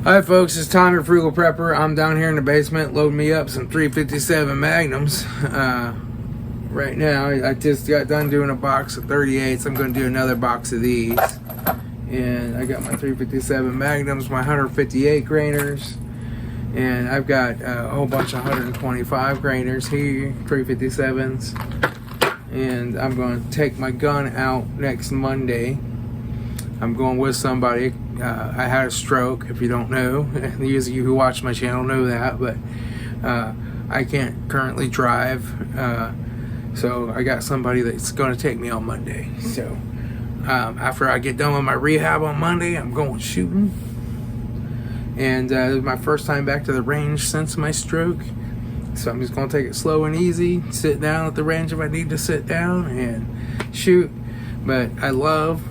Hi folks, it's Tommy Frugal Prepper. I'm down here in the basement loading me up some 357 magnums. Right now, I just got done doing a box of 38s. I'm going to do another box of these. And I got my 357 magnums, my 158 grainers. And I've got a whole bunch of 125 grainers here, 357s. And I'm going to take my gun out next Monday. I'm going with somebody. I had a stroke, if you don't know. Those of you who watch my channel know that, but I can't currently drive. So I got somebody that's going to take me on Monday. So after I get done with my rehab on Monday, I'm going shooting. And it was my first time back to the range since my stroke. So I'm just going to take it slow and easy, sit down at the range if I need to sit down and shoot. But I love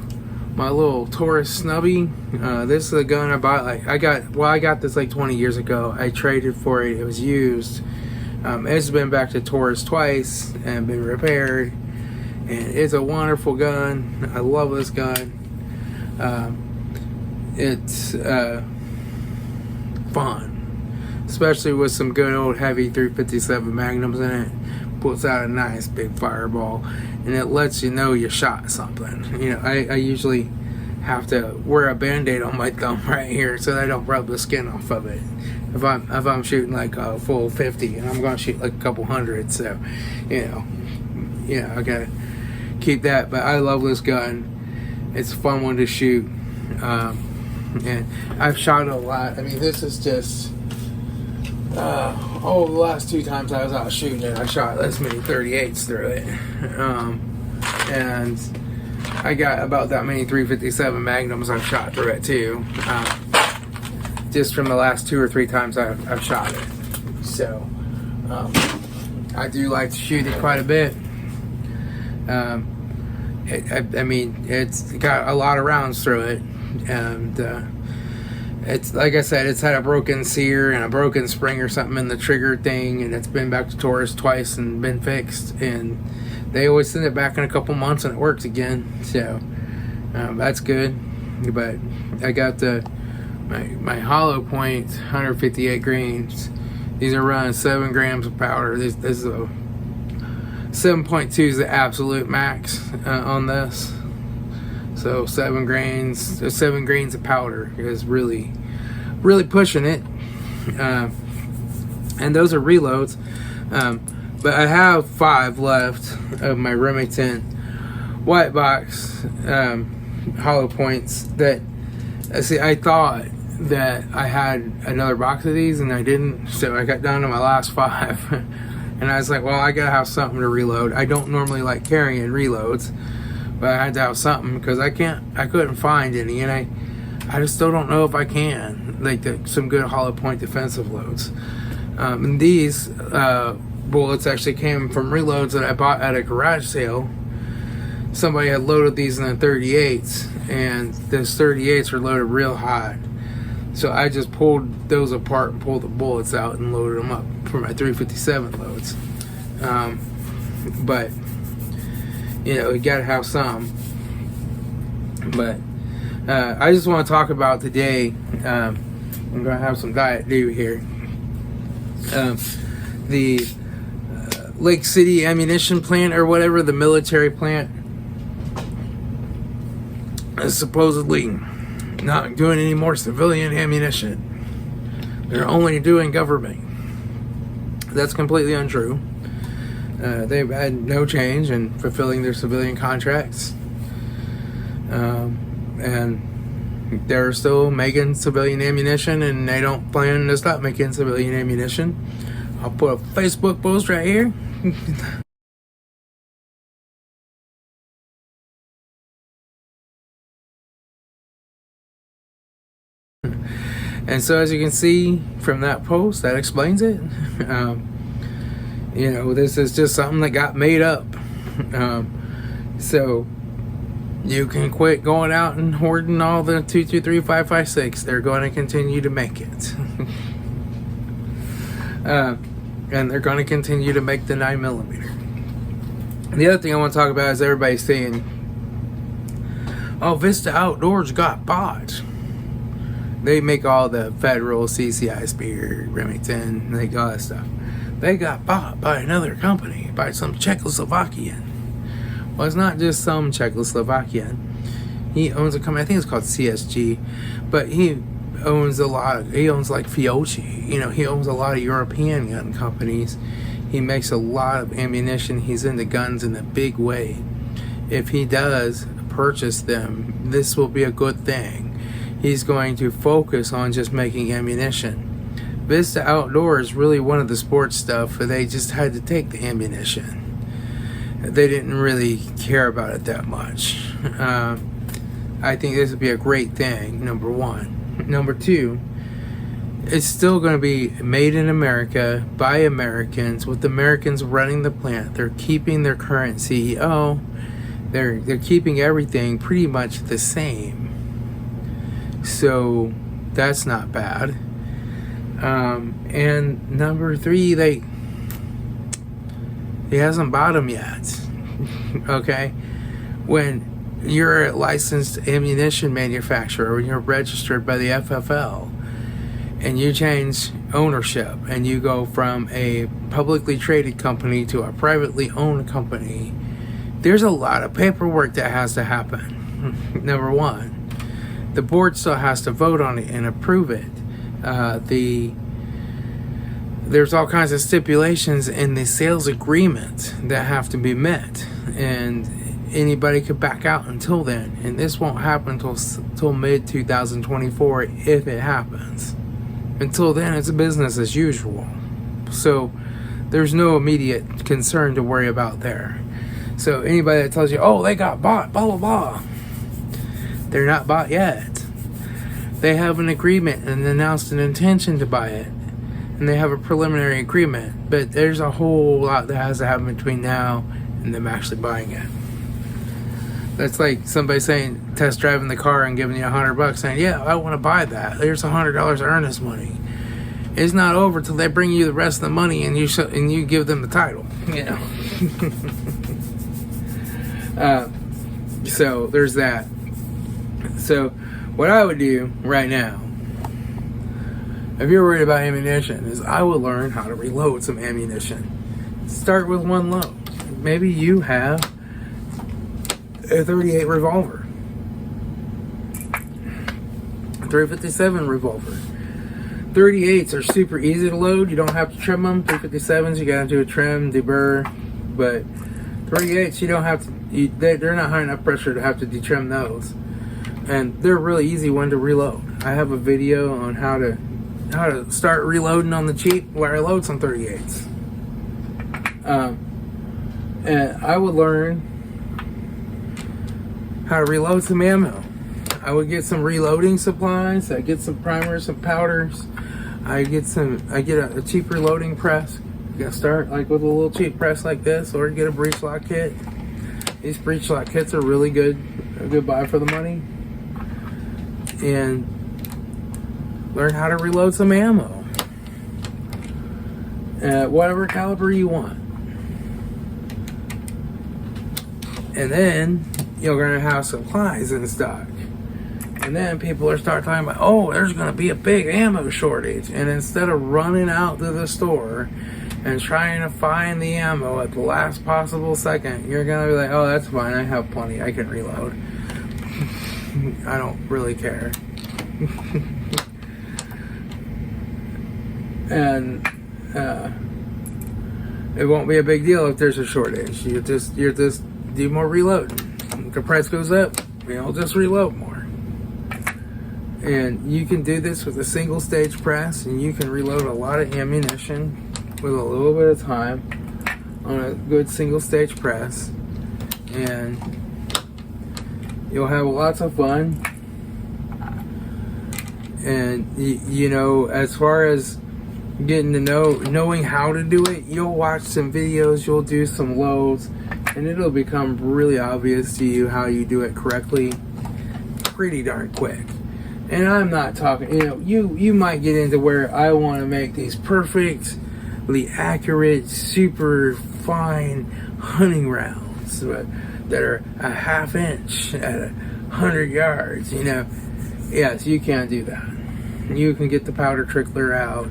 my little Taurus snubby. This is a gun I bought. I got this like 20 years ago. I traded for it. It was used. It's been back to Taurus twice and been repaired. And it's a wonderful gun. I love this gun. It's fun, especially with some good old heavy 357 magnums in it. Puts out a nice big fireball, and it lets you know you shot something. You know, I usually have to wear a band-aid on my thumb right here so that I don't rub the skin off of it. If I'm shooting like a full 50, and I'm going to shoot like a couple hundred, so you know, I gotta keep that. But I love this gun. It's a fun one to shoot, and I've shot it a lot. I mean, this is just. The last two times I was out shooting it, I shot this many 38s through it. And I got about that many 357 magnums I've shot through it too. Just from the last 2 or 3 times I've shot it. So, I do like to shoot it quite a bit. I mean, it's got a lot of rounds through it. And, it's like I said, it's had a broken sear and a broken spring or something in the trigger thing, and it's been back to Taurus twice and been fixed, and they always send it back in a couple months and it works again, so that's good. But I got my hollow point 158 grains. These are running 7 grams of powder. This is a 7.2 is the absolute max on this. So 7 grains of powder is really pushing it. And those are reloads. But I have 5 left of my Remington white box hollow points that, I thought that I had another box of these and I didn't. So I got down to my last 5. And I was like, well, I gotta have something to reload. I don't normally like carrying reloads, but I had to have something because I couldn't find any, and I just still don't know if I can, like some good hollow point defensive loads. And these bullets actually came from reloads that I bought at a garage sale. Somebody had loaded these in the 38s, and those 38s were loaded real hot. So I just pulled those apart and pulled the bullets out and loaded them up for my 357 loads. But you know, you gotta have some. But I just want to talk about today. I'm gonna have some Diet Dew here. The Lake City ammunition plant, or whatever, the military plant, is supposedly not doing any more civilian ammunition. They're only doing government. That's completely untrue. They've had no change in fulfilling their civilian contracts. And they're still making civilian ammunition, and they don't plan to stop making civilian ammunition. I'll put a Facebook post right here. And so as you can see from that post, that explains it. You know, this is just something that got made up. So you can quit going out and hoarding all the 223 5.56. They're going to continue to make it. And they're going to continue to make the 9mm. The other thing I want to talk about is everybody's saying, oh, Vista Outdoors got bought. They make all the federal CCI spear, Remington, they got all that stuff. They got bought by another company, by some Czechoslovakian. Well, it's not just some Czechoslovakian. He owns a company, I think it's called CSG, but he owns he owns like Fiocchi. You know, he owns a lot of European gun companies. He makes a lot of ammunition. He's into guns in a big way. If he does purchase them, this will be a good thing. He's going to focus on just making ammunition. Vista Outdoors is really one of the sports stuff where they just had to take the ammunition. They didn't really care about it that much. I think this would be a great thing, number one. Number two, it's still going to be made in America by Americans with Americans running the plant. They're keeping their current CEO. They're keeping everything pretty much the same. So that's not bad. And number three, he hasn't bought them yet. Okay? When you're a licensed ammunition manufacturer, when you're registered by the FFL, and you change ownership and you go from a publicly traded company to a privately owned company, there's a lot of paperwork that has to happen. Number one, the board still has to vote on it and approve it. There's all kinds of stipulations in the sales agreement that have to be met, and anybody could back out until then, and this won't happen until mid 2024 if it happens. Until then, it's business as usual, so there's no immediate concern to worry about there. So anybody that tells you, oh, they got bought, blah blah blah, they're not bought yet. They have an agreement and announced an intention to buy it, and they have a preliminary agreement, but there's a whole lot that has to happen between now and them actually buying it. That's like somebody saying, test driving the car and giving you $100, saying, yeah, I want to buy that. There's $100 earnest money. It's not over till they bring you the rest of the money and you give them the title. You know. So there's that. So what I would do right now, if you're worried about ammunition, is I would learn how to reload some ammunition. Start with one load. Maybe you have a 38 revolver, a 357 revolver. 38s are super easy to load. You don't have to trim them. 357s, you gotta do a trim, deburr. But 38s, you don't have to. They're not high enough pressure to have to detrim those, and they're a really easy one to reload. I have a video on how to start reloading on the cheap, where I load some 38s. And I would learn how to reload some ammo. I would get some reloading supplies. I get some primers, some powders. I get a cheap reloading press. You gotta start like with a little cheap press like this, or get a breech lock kit. These breech lock kits are really good, a good buy for the money. And learn how to reload some ammo. Whatever caliber you want. And then you're gonna have supplies in stock. And then people are start talking about, oh, there's gonna be a big ammo shortage. And instead of running out to the store and trying to find the ammo at the last possible second, you're gonna be like, oh, that's fine, I have plenty, I can reload. I don't really care. And it won't be a big deal if there's a shortage. You just do more reloading. If the price goes up, you'll just reload more. And you can do this with a single stage press, and you can reload a lot of ammunition with a little bit of time on a good single stage press, and you'll have lots of fun. And you know, as far as getting to knowing how to do it, you'll watch some videos, you'll do some loads, and it'll become really obvious to you how you do it correctly pretty darn quick. And I'm not talking, you might get into where I want to make these perfectly accurate, super fine hunting rounds that are a half inch at 100 yards, Yes, you can't do that. You can get the powder trickler out.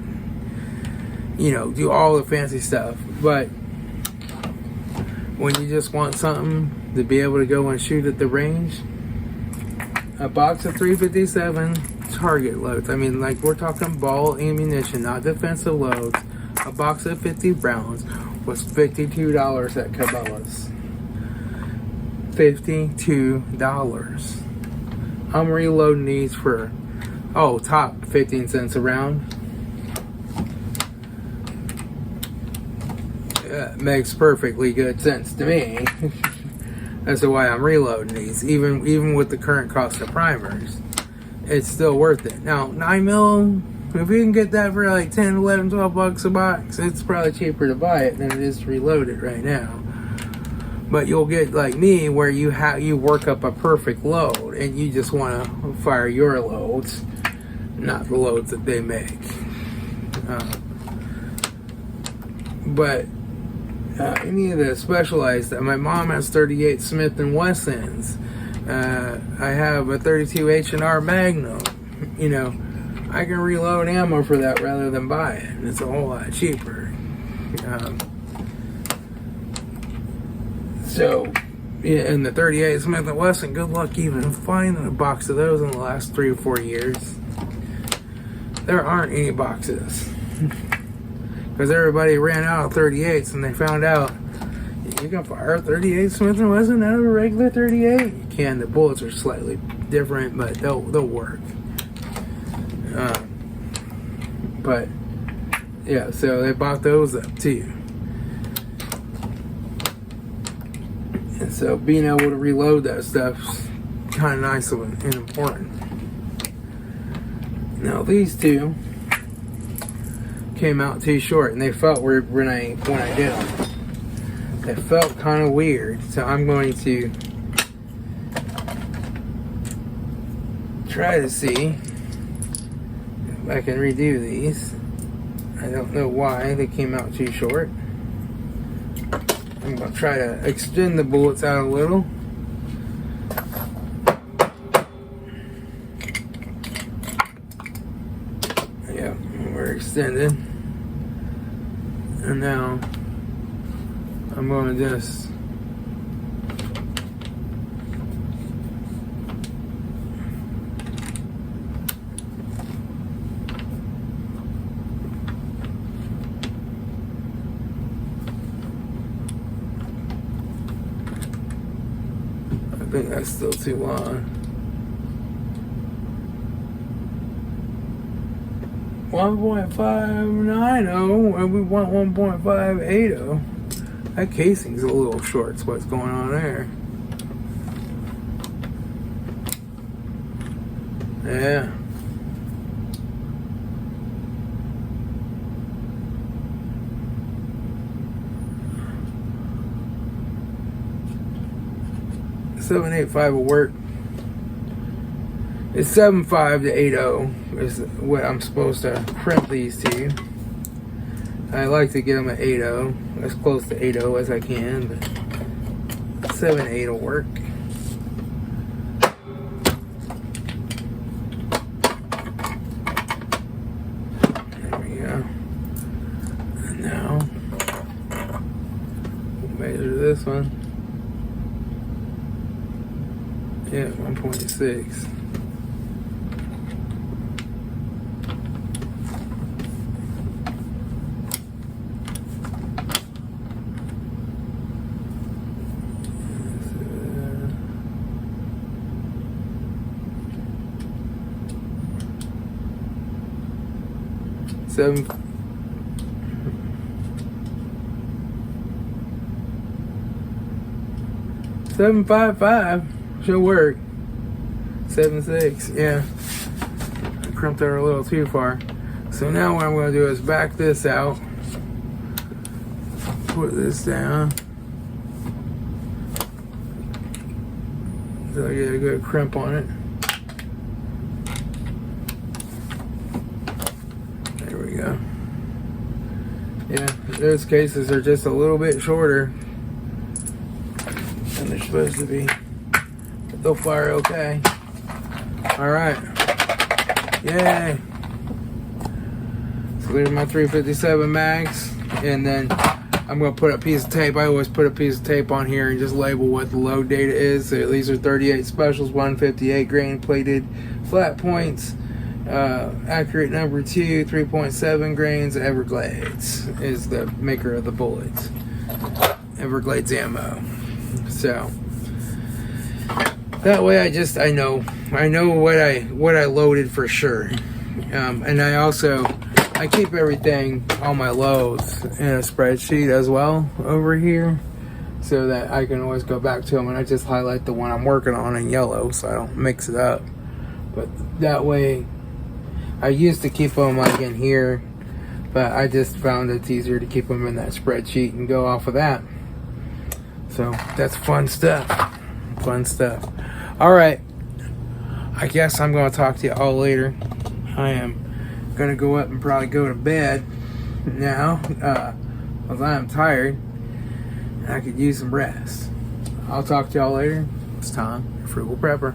You know, do all the fancy stuff. But when you just want something to be able to go and shoot at the range, a box of 357 target loads. I mean, like, we're talking ball ammunition, not defensive loads. A box of 50 rounds was $52 at Cabela's. $52. I'm reloading these for, top 15 cents a round. Makes perfectly good sense to me. That's why I'm reloading these, even with the current cost of primers. It's still worth it. Now, 9mm, if you can get that for like 10, 11, 12 bucks a box, it's probably cheaper to buy it than it is to reload it right now. But you'll get like me, where you work up a perfect load and you just want to fire your loads, not the loads that they make. But any of the specialized, my mom has 38 Smith & Wessons. I have a 32 H&R Magnum. You know, I can reload ammo for that rather than buy it. It's a whole lot cheaper. So, yeah, and the 38 Smith & Wesson, good luck even finding a box of those in the last 3 or 4 years. There aren't any boxes. Because everybody ran out of 38s and they found out you can fire a 38 Smith & Wesson out of a regular 38. You can. The bullets are slightly different, but they'll work. But yeah, so they bought those up too. And so being able to reload that stuff's kind of nice and important. Now these two came out too short, and they felt weird when I did them. They felt kind of weird, so I'm going to try to see if I can redo these. I don't know why they came out too short. I'm going to try to extend the bullets out a little. Yeah, we're extended. And now I'm going to just I think that's still too long. 1.590, and we want 1.580. That casing's a little short. So what's going on there? Yeah. .785 will work. It's 7.5 to 8.0 is what I'm supposed to crimp these to. I like to get them at 8.0, as close to 8.0 as I can, but 7.8 will work. There we go. And now we'll measure this one. Yeah, 1.6. Seven. 7.55 should work. 7.6, yeah. I crimped her a little too far. So now what I'm going to do is back this out. Put this down. So I get a good crimp on it. There we go. Yeah, those cases are just a little bit shorter than they're supposed to be. But they'll fire okay. Alright. Yay. So there's my 357 mags, and then I'm going to put a piece of tape. I always put a piece of tape on here and just label what the load data is. So these are 38 specials, 158 grain plated flat points. Accurate number 2, 3.7 grains. Everglades is the maker of the bullets. Everglades ammo. So that way I know what I loaded for sure. And I keep everything, all my loads, in a spreadsheet as well over here, so that I can always go back to them, and I just highlight the one I'm working on in yellow so I don't mix it up. But that way, I used to keep them like in here, but I just found it's easier to keep them in that spreadsheet and go off of that. So that's fun stuff. Fun stuff. All right. I guess I'm going to talk to you all later. I am going to go up and probably go to bed now, because I am tired and I could use some rest. I'll talk to y'all later. It's Tom, Frugal Prepper.